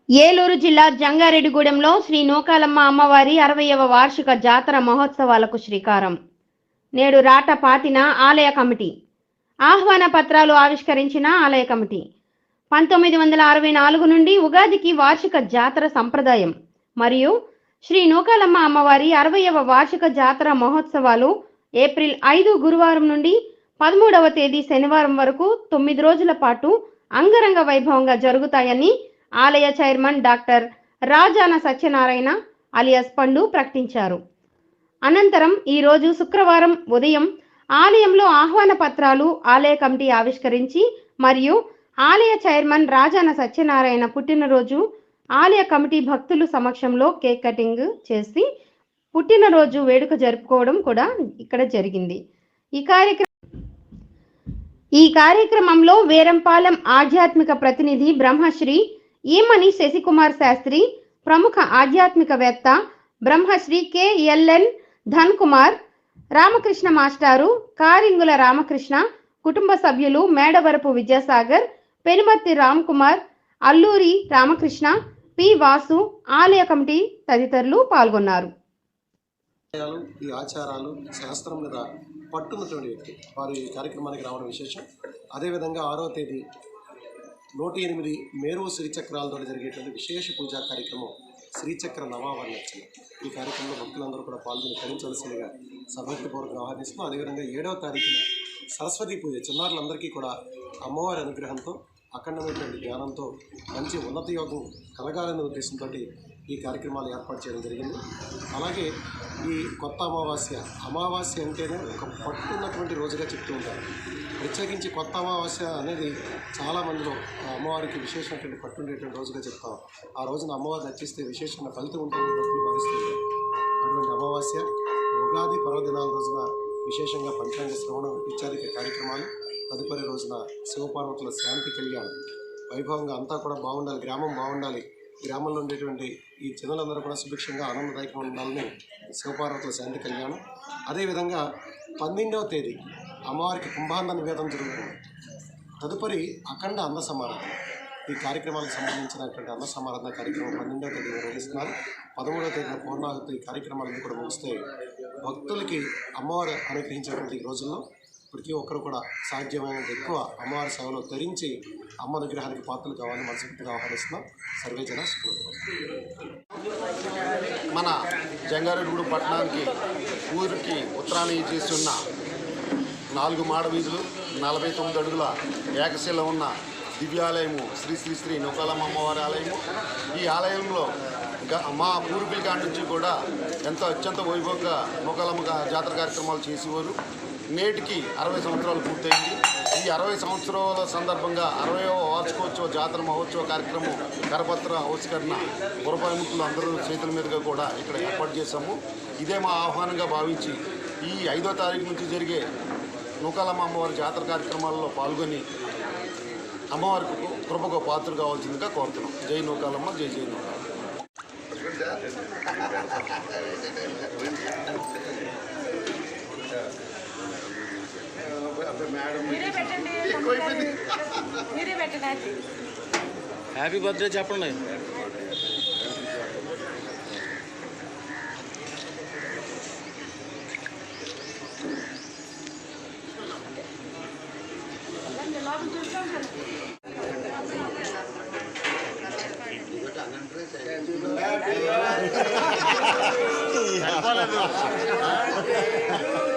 ఏలూరు జిల్లా జంగారెడ్డిగూడెంలో శ్రీ నూకాలమ్మ అమ్మవారి 60వ వార్షిక జాతర మహోత్సవాలకు శ్రీకారం. నేడు రాట పాతిన ఆలయ కమిటీ. ఆహ్వాన పత్రాలు ఆవిష్కరించిన ఆలయ కమిటీ. 1964 నుండి ఉగాదికి వార్షిక జాతర సంప్రదాయం మరియు శ్రీ నూకాలమ్మ అమ్మవారి 60వ వార్షిక జాతర మహోత్సవాలు ఏప్రిల్ 5 గురువారం నుండి 13వ తేదీ శనివారం వరకు 9 రోజుల పాటు అంగరంగ వైభవంగా జరుగుతాయని ఆలయ chairman doctor Rajana Satyanarayana alias పండు ప్రకటించారు. అనంతరం ఈరోజు శుక్రవారం ఉదయం ఆలయంలో ఆహ్వాన పత్రాలు ఆలయ కమిటీ ఆవిష్కరించి మరియు ఆలయ చైర్మన్ రాజాన సత్యనారాయణ పుట్టినరోజు ఆలయ కమిటీ భక్తుల సమక్షంలో కేక్ కటింగ్ చేసి పుట్టినరోజు వేడుక జరుపుకోవడం కూడా ఇక్కడ జరిగింది. ఈ కార్యక్రమంలో వేరంపాలెం ఆధ్యాత్మిక ప్రతినిధి బ్రహ్మశ్రీ ఈమని శశికుమార్ శాస్త్రి, ప్రముఖ ఆధ్యాత్మికవేత్త బ్రహ్మశ్రీ కెఎల్ఎన్ ధన్ కుమార్, రామకృష్ణ మాస్టారు, కారింగుల రామకృష్ణ, కుటుంబ సభ్యులు మేడవరపు విద్యాసాగర్, పెనుమర్తి రామ్ కుమార్, అల్లూరి రామకృష్ణ, పి వాసు, ఆలయ కమిటీ తదితరులు పాల్గొన్నారు. ఈ ఆచారాలు శాస్త్రం మీద పట్టున్నటువంటి వ్యక్తి వారు ఈ కార్యక్రమానికి రావడం విశేషం. అదేవిధంగా 6వ తేదీ 108 మేరు శ్రీచక్రాలతో జరిగేటువంటి విశేష పూజా కార్యక్రమం శ్రీచక్ర నవావరణోత్సవం. ఈ కార్యక్రమంలో భక్తులందరూ కూడా పాల్గొని తరించవలసిందిగా సభక్తిపూర్వకంగా ఆహ్వానిస్తున్నాం. అదేవిధంగా 7వ తారీఖున సరస్వతి పూజ చిన్నారులందరికీ కూడా అమ్మవారి అనుగ్రహంతో అఖండమైనటువంటి జ్ఞానంతో మంచి ఉన్నత యోగం కలగాలనే ఉద్దేశంతో ఈ కార్యక్రమాలు ఏర్పాటు చేయడం జరిగింది. అలాగే ఈ కొత్త అమావాస్య అంటేనే ఒక పట్టున్నటువంటి రోజుగా చెప్తూ ఉంటారు. ప్రత్యేకించి కొత్త అమావాస్య అనేది చాలామందిలో అమ్మవారికి విశేషమైనటువంటి పట్టుండేటువంటి రోజుగా చెప్తాం. ఆ రోజున అమ్మవారిని అర్చిస్తే విశేషమైన ఫలితం ఉంటుందని భక్తులు భావిస్తుంటారు. అటువంటి అమావాస్య ఉగాది పర్వదినాల రోజున విశేషంగా పంచాంగ శ్రవణం ఇత్యాది కార్యక్రమాలు, తదుపరి రోజున శివపార్వతుల శాంతి కళ్యాణం వైభవంగా అంతా కూడా బాగుండాలి, గ్రామం బాగుండాలి, గ్రామంలో ఉండేటువంటి ఈ జనులందరూ కూడా సుభిక్షంగా ఆనందదాయకంగా ఉండాలని శివపార్వతుల శాంతి కళ్యాణం. అదేవిధంగా 12వ తేదీ అమ్మవారికి కుంభాండ నివేదన జరుగుతుంది. తదుపరి అఖండ అన్న సమారాధన. ఈ కార్యక్రమాలకు సంబంధించినటువంటి అన్న సమారాధన కార్యక్రమం 12వ తేదీ నిర్వహిస్తున్నారు. 13వ తేదీన పూర్ణాహుతి ఈ కార్యక్రమాలన్నీ కూడా ముగిస్తే భక్తులకి అమ్మవారు అనుగ్రహించేటువంటి రోజుల్లో ప్రతి ఒక్కరు కూడా సాధ్యమైనంత ఎక్కువ అమ్మవారి సేవలో ధరించి అమ్మ అనుగ్రహానికి పాత్రలు కావాలని మనస్ఫూర్తిగా ఆహ్వానిస్తున్నాం. సర్వే జన మన జంగారెడ్డిగూడెం పట్టణానికి ఊరికి ఉత్తరాన చేస్తున్న 4 మాడ వీధులు 49 అడుగుల ఏకశిల ఉన్న దివ్యాలయము శ్రీ శ్రీ శ్రీ నూకాలమ్మ అమ్మవారి ఆలయము. ఈ ఆలయంలో మా పూర్వీకుల కాడి నుంచి కూడా ఎంతో అత్యంత వైభవంగా నూకాలమ్మ జాతర కార్యక్రమాలు చేసేవారు. నేటికి 60 సంవత్సరాలు పూర్తయింది. ఈ 60 సంవత్సరాల సందర్భంగా 60వ వార్షికోత్సవ జాతర మహోత్సవ కార్యక్రమం కరపత్ర ఆవిష్కరణ పురపాలకులు అందరూ చేతుల మీదుగా కూడా ఇక్కడ ఏర్పాటు చేశాము. ఇదే మా ఆహ్వానంగా భావించి ఈ 5వ తారీఖు నుంచి జరిగే నూకాలమ్మ అమ్మవారి జాతర కార్యక్రమాల్లో పాల్గొని అమ్మవారికి కృపకు పాత్రలు కావాల్సిందిగా కోరుతున్నాం. జై నూకాలమ్మ, జై జై నూకాలమ్మ. హ్యాపీ బర్త్డే చెప్పండి. చెప్పలేదు